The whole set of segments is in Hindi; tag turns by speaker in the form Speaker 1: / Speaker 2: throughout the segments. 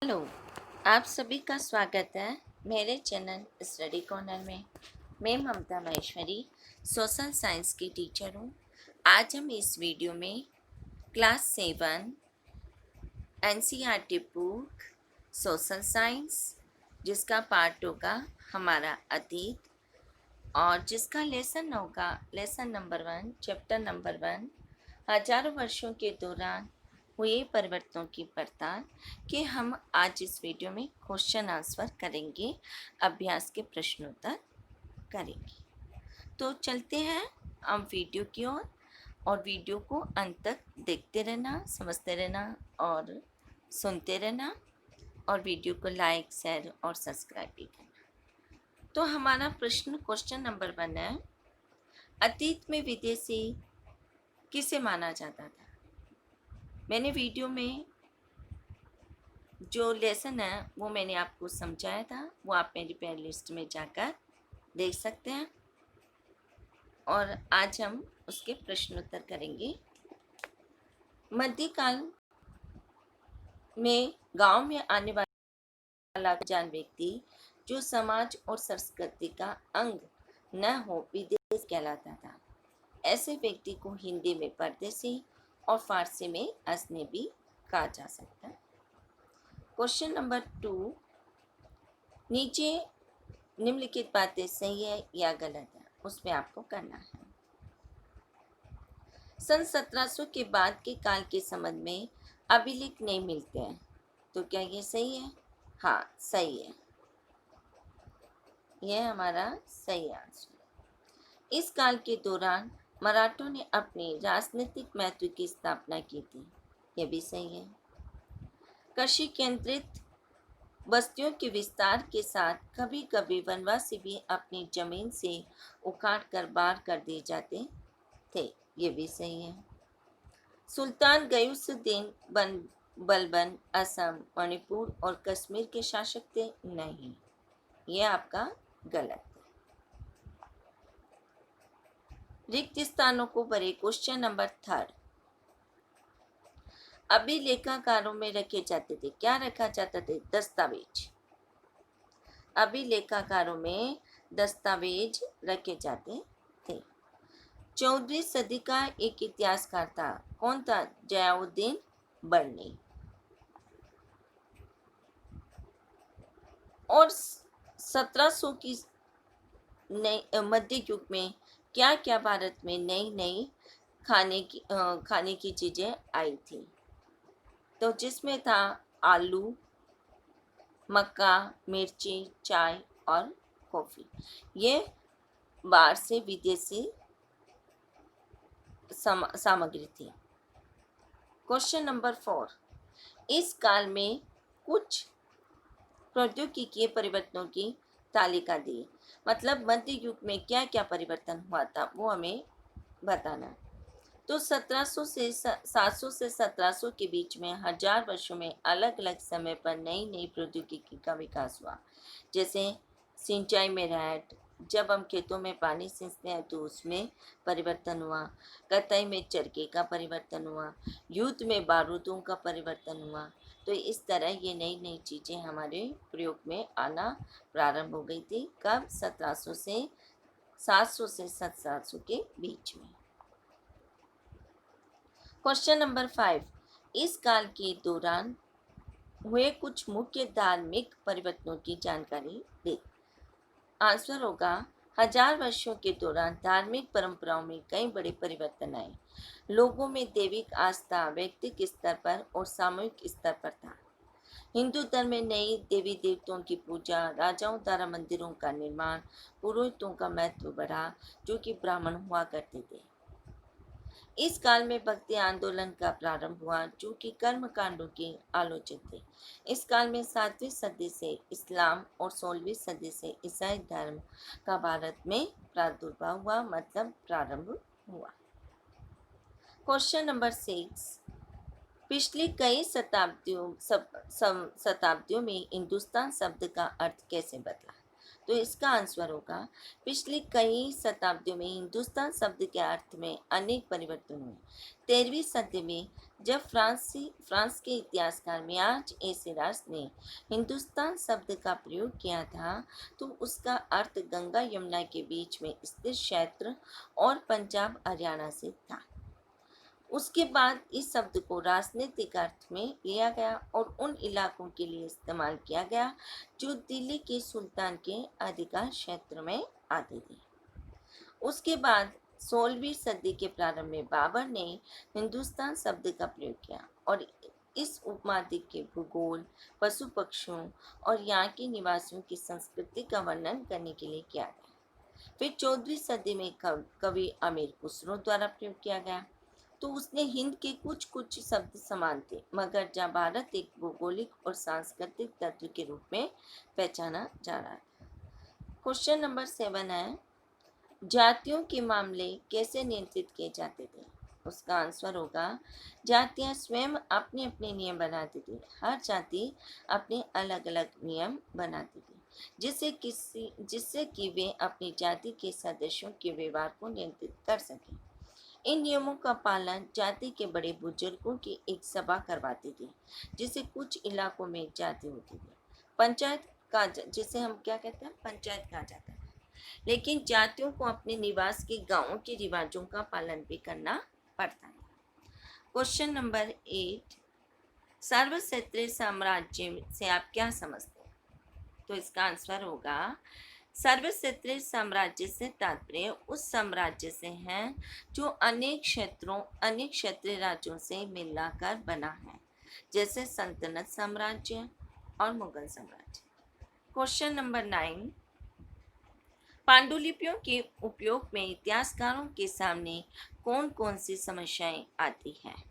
Speaker 1: हेलो, आप सभी का स्वागत है मेरे चैनल स्टडी कॉर्नर में। मैं ममता महेश्वरी सोशल साइंस की टीचर हूँ। आज हम इस वीडियो में class 7 NCERT book social science जिसका पार्ट होगा हमारा अतीत और जिसका लेसन होगा लेसन नंबर 1 चैप्टर नंबर 1 हजारों वर्षों के दौरान हुए परिवर्तनों की पड़ताल के हम आज इस वीडियो में क्वेश्चन आंसर करेंगे, अभ्यास के प्रश्नोत्तर करेंगे। तो चलते हैं हम वीडियो की ओर और वीडियो को अंत तक देखते रहना, समझते रहना और सुनते रहना और वीडियो को लाइक, शेयर और सब्सक्राइब भी करना। तो हमारा क्वेश्चन नंबर 1 है, अतीत में विदेशी किसे माना जाता था? मैंने वीडियो में जो लेसन है वो मैंने आपको समझाया था, वो आप मेरी प्ले लिस्ट में जाकर देख सकते हैं और आज हम उसके प्रश्नोत्तर करेंगे। मध्यकाल में गांव में आने वाला जान व्यक्ति जो समाज और संस्कृति का अंग न हो विदेश कहलाता था। ऐसे व्यक्ति को हिंदी में परदेसी और फारसी में अजनबी कहा जा सकता है। क्वेश्चन नंबर 2, नीचे निम्नलिखित बातें सही है या गलत है, उसमें आपको करना है। सन 1700 के बाद के काल के संबंध में अभिलेख नहीं मिलते हैं, तो क्या ये सही है? हाँ, सही है, यह हमारा सही आंसर। इस काल के दौरान मराठों ने अपने राजनीतिक महत्व की स्थापना की थी, यह भी सही है। कृषि केंद्रित बस्तियों के विस्तार के साथ कभी कभी वनवासी भी अपनी जमीन से उखाड़ कर बाहर कर दिए जाते थे, ये भी सही है। सुल्तान गयूसुद्दीन बलबन असम, मणिपुर और कश्मीर के शासक थे? नहीं, ये आपका गलत है। रिक्त स्थानों को भरे। क्वेश्चन नंबर 3, अभिलेखागारों में रखे जाते थे, क्या रखा जाता थे? दस्तावेज। अभिलेखागारों में दस्तावेज रखे जाते थे। 14वीं सदी का एक इतिहासकार था, कौन था? जयाउद्दीन बर्नी। और 1700 की मध्य युग में क्या क्या भारत में नई नई खाने की चीजें आई थी? तो जिसमें था आलू, मक्का, मिर्ची, चाय और कॉफी। ये बाहर से विदेशी सामग्री थी। क्वेश्चन नंबर 4, इस काल में कुछ प्रौद्योगिकीय परिवर्तनों की तालिका दी। मतलब मध्य युग में क्या क्या परिवर्तन हुआ था वो हमें बताना। तो 1700 से 700 से 1700 के बीच में हजार वर्षों में अलग अलग समय पर नई नई प्रौद्योगिकी का विकास हुआ। जैसे सिंचाई में रैट, जब हम खेतों में पानी सींचते हैं तो उसमें परिवर्तन हुआ। कताई में चरखे का परिवर्तन हुआ। युद्ध में बारूदों का परिवर्तन हुआ। तो इस तरह ये नई नई चीज़ें हमारे प्रयोग में आना प्रारंभ हो गई थी। कब? 1700 से 700 से 1700 के बीच में। क्वेश्चन नंबर 5, इस काल के दौरान हुए कुछ मुख्य धार्मिक परिवर्तनों की जानकारी दे। आंसर होगा, हजार वर्षों के दौरान धार्मिक परंपराओं में कई बड़े परिवर्तन आए। लोगों में दैविक आस्था व्यक्तिगत स्तर पर और सामूहिक स्तर पर था। हिंदू धर्म में नई देवी देवताओं की पूजा, राजाओं द्वारा मंदिरों का निर्माण, पुरोहितों का महत्व बढ़ा जो कि ब्राह्मण हुआ करते थे। इस काल में भक्ति आंदोलन का प्रारंभ हुआ जो कि कर्म कांडों के आलोचक थे। इस काल में 7वीं सदी से इस्लाम और 16वीं सदी से ईसाई धर्म का भारत में प्रादुर्भाव हुआ, मतलब प्रारंभ हुआ। क्वेश्चन नंबर 6, पिछली कई शताब्दियों में हिंदुस्तान शब्द का अर्थ कैसे बदला? तो इसका आंसर होगा पिछली कई शताब्दियों में हिंदुस्तान शब्द के अर्थ में अनेक परिवर्तन हुए। 13वीं सदी में जब फ्रांस के इतिहासकार मियाज ए सिराज ने हिंदुस्तान शब्द का प्रयोग किया था, तो उसका अर्थ गंगा यमुना के बीच में स्थित क्षेत्र और पंजाब हरियाणा से था। उसके बाद इस शब्द को राजनीतिक अर्थ में लिया गया और उन इलाकों के लिए इस्तेमाल किया गया जो दिल्ली के सुल्तान के अधिकार क्षेत्र में आते थे। उसके बाद 16वीं सदी के प्रारंभ में बाबर ने हिंदुस्तान शब्द का प्रयोग किया और इस उपमहाद्वीप के भूगोल, पशु पक्षियों और यहाँ के निवासियों की संस्कृति का वर्णन करने के लिए किया गया। फिर 14वीं सदी में कवि अमीर खुसरो द्वारा प्रयोग किया गया, तो उसने हिंद के कुछ कुछ शब्द समान थे, मगर जहाँ भारत एक भौगोलिक और सांस्कृतिक तत्व के रूप में पहचाना जा रहा था। क्वेश्चन नंबर 7 है, जातियों के मामले कैसे नियंत्रित किए जाते थे? उसका आंसर होगा जातियां स्वयं अपने अपने नियम बनाती थी। हर जाति अपने अलग अलग नियम बनाती थी, जिससे कि वे अपनी जाति के सदस्यों के व्यवहार को नियंत्रित कर सकें। इन नियमों का पालन जाति के बड़े बुजुर्गों की एक सभा करवाती थी, जिसे कुछ इलाकों में जाति होती थी। पंचायत का जिसे हम क्या कहते हैं, पंचायत कहा जाता है। लेकिन जातियों को अपने निवास के गांवों के रिवाजों का पालन भी करना पड़ता है। क्वेश्चन नंबर 8, सर्वक्षत्रिय साम्राज्य से आप क्या समझते हैं? तो इसका आंसर होगा सर्वक्षत्रिय साम्राज्य से तात्पर्य उस साम्राज्य से है जो अनेक क्षत्रिय राज्यों से मिलकर बना है, जैसे सल्तनत साम्राज्य और मुगल साम्राज्य। क्वेश्चन नंबर 9, पांडुलिपियों के उपयोग में इतिहासकारों के सामने कौन कौन सी समस्याएं आती हैं?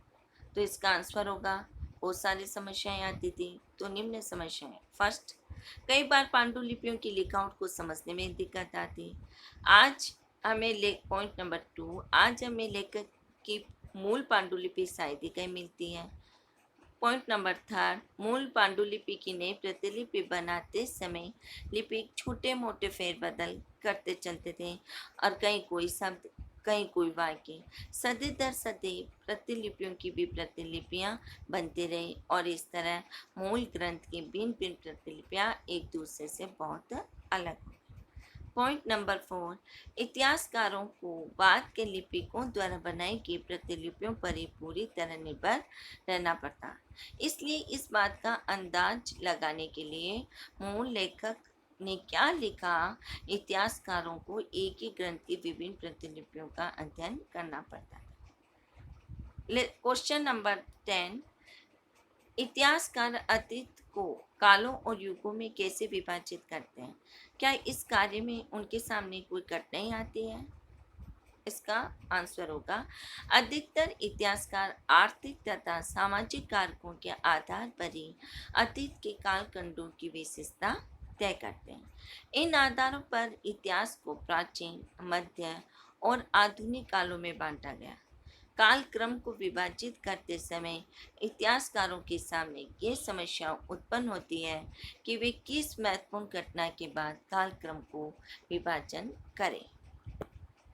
Speaker 1: तो इसका आंसर होगा बहुत सारी समस्याएं आती थी। तो निम्न समस्याएं, फर्स्ट, कई बार पांडुलिपियों की लिखावट को समझने में दिक्कत आती। पॉइंट नंबर 2, आज हमें लेखक की मूल पांडुलिपि शायद ही कहीं मिलती है। पॉइंट नंबर 3, मूल पांडुलिपि की नई प्रतिलिपि बनाते समय लिपिक छोटे मोटे फेरबदल करते चलते थे और कहीं कोई शब्द, कहीं कोई वाक्य, सदी दर सदी प्रतिलिपियों की भी प्रतिलिपियां बनती रही और इस तरह मूल ग्रंथ की भिन्न भिन्न प्रतिलिपियां एक दूसरे से बहुत अलग हुई। पॉइंट नंबर 4, इतिहासकारों को बाद के लिपिकों द्वारा बनाई गई प्रतिलिपियों पर ही पूरी तरह निर्भर रहना पड़ता। इसलिए इस बात का अंदाज लगाने के लिए मूल लेखक ने क्या लिखा, इतिहासकारों को एक ही ग्रंथ की विभिन्न प्रतिलिपियों का अध्ययन करना पड़ता है। क्वेश्चन नंबर 10, इतिहासकार अतीत को कालों और युगों में कैसे विभाजित करते हैं? क्या इस कार्य में उनके सामने कोई कठिनाई आती है? इसका आंसर होगा अधिकतर इतिहासकार आर्थिक तथा सामाजिक कारकों के आधार पर ही अतीत के कालखंडों की विशेषता तय करते हैं। इन आधारों पर इतिहास को प्राचीन, मध्य और आधुनिक कालों में बांटा गया। कालक्रम को विभाजित करते समय इतिहासकारों के सामने ये समस्या उत्पन्न होती है कि वे किस महत्वपूर्ण घटना के बाद कालक्रम को विभाजन करें।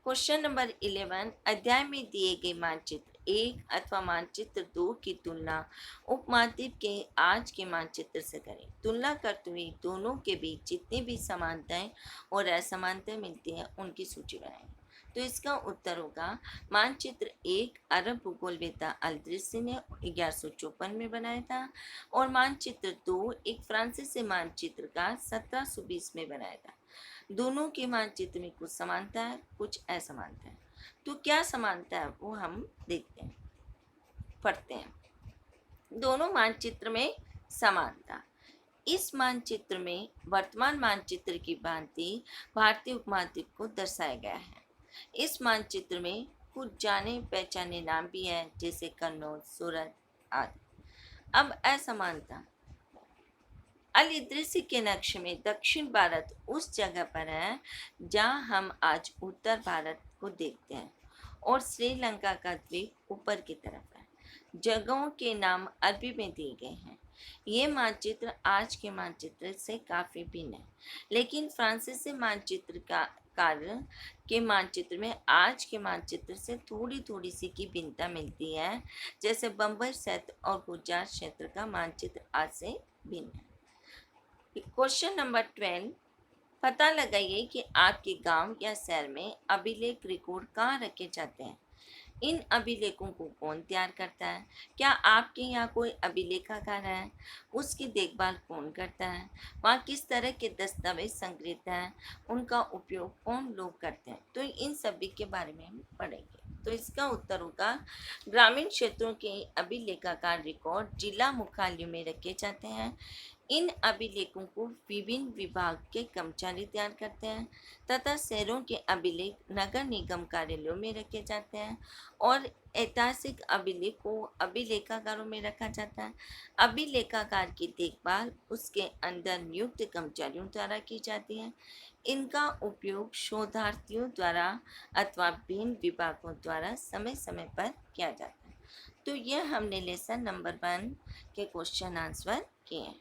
Speaker 1: क्वेश्चन नंबर 11, अध्याय में दिए गए मानचित्र 1 अथवा मानचित्र 2 की तुलना उपमहाद्वीप के आज के मानचित्र से करें। तुलना करते हुए दोनों के बीच जितनी भी समानताएं और असमानताएं मिलती हैं उनकी सूची बनाएं। तो इसका उत्तर होगा मानचित्र 1 अरब भूगोलवेत्ता अल-इद्रिसी ने 1154 में बनाया था और मानचित्र 2 एक फ्रांसीसी मानचित्रकार 1720 में बनाया था। दोनों के मानचित्र में कुछ समानता है, कुछ असमानता है। तो क्या समानता है वो हम देखते हैं, पढ़ते हैं। दोनों मानचित्र में समानता, इस मानचित्र में वर्तमान मानचित्र की भांति भारतीय उपमहाद्वीप को दर्शाया गया है। इस मानचित्र में कुछ जाने पहचाने नाम भी हैं, जैसे कन्नौज, सूरत आदि। अब असमानता, अल-इद्रिसी के नक्शे में दक्षिण भारत उस जगह पर है जहां हम आज उत्तर भारत को देखते हैं और श्रीलंका का द्वीप ऊपर की तरफ है। जगहों के नाम अरबी में दिए गए हैं। ये मानचित्र आज के मानचित्र से काफ़ी भिन्न है, लेकिन फ्रांसीसी मानचित्र का कार्य के मानचित्र में आज के मानचित्र से थोड़ी थोड़ी सी की भिन्नता मिलती है। जैसे बम्बई क्षेत्र और गुजरात क्षेत्र का मानचित्र आज से भिन्न है। क्वेश्चन नंबर 12, पता लगाइए कि आपके गांव या शहर में अभिलेख रिकॉर्ड कहाँ रखे जाते हैं। इन अभिलेखों को कौन तैयार करता है? क्या आपके यहाँ कोई अभिलेखागार है? उसकी देखभाल कौन करता है? वहाँ किस तरह के दस्तावेज संग्रहित हैं? उनका उपयोग कौन लोग करते हैं? तो इन सभी के बारे में हम पढ़ेंगे। तो इसका उत्तर होगा, ग्रामीण क्षेत्रों के अभिलेखागार रिकॉर्ड जिला मुख्यालयों में रखे जाते हैं। इन अभिलेखों को विभिन्न विभाग के कर्मचारी तैयार करते हैं तथा शहरों के अभिलेख नगर निगम कार्यालयों में रखे जाते हैं और ऐतिहासिक अभिलेख को अभिलेखागारों में रखा जाता है। अभिलेखागार की देखभाल उसके अंदर नियुक्त कर्मचारियों द्वारा की जाती है। इनका उपयोग शोधार्थियों द्वारा अथवा भिन्न विभागों द्वारा समय समय पर किया जाता है। तो यह हमने लेसन नंबर 1 के क्वेश्चन आंसर किए हैं।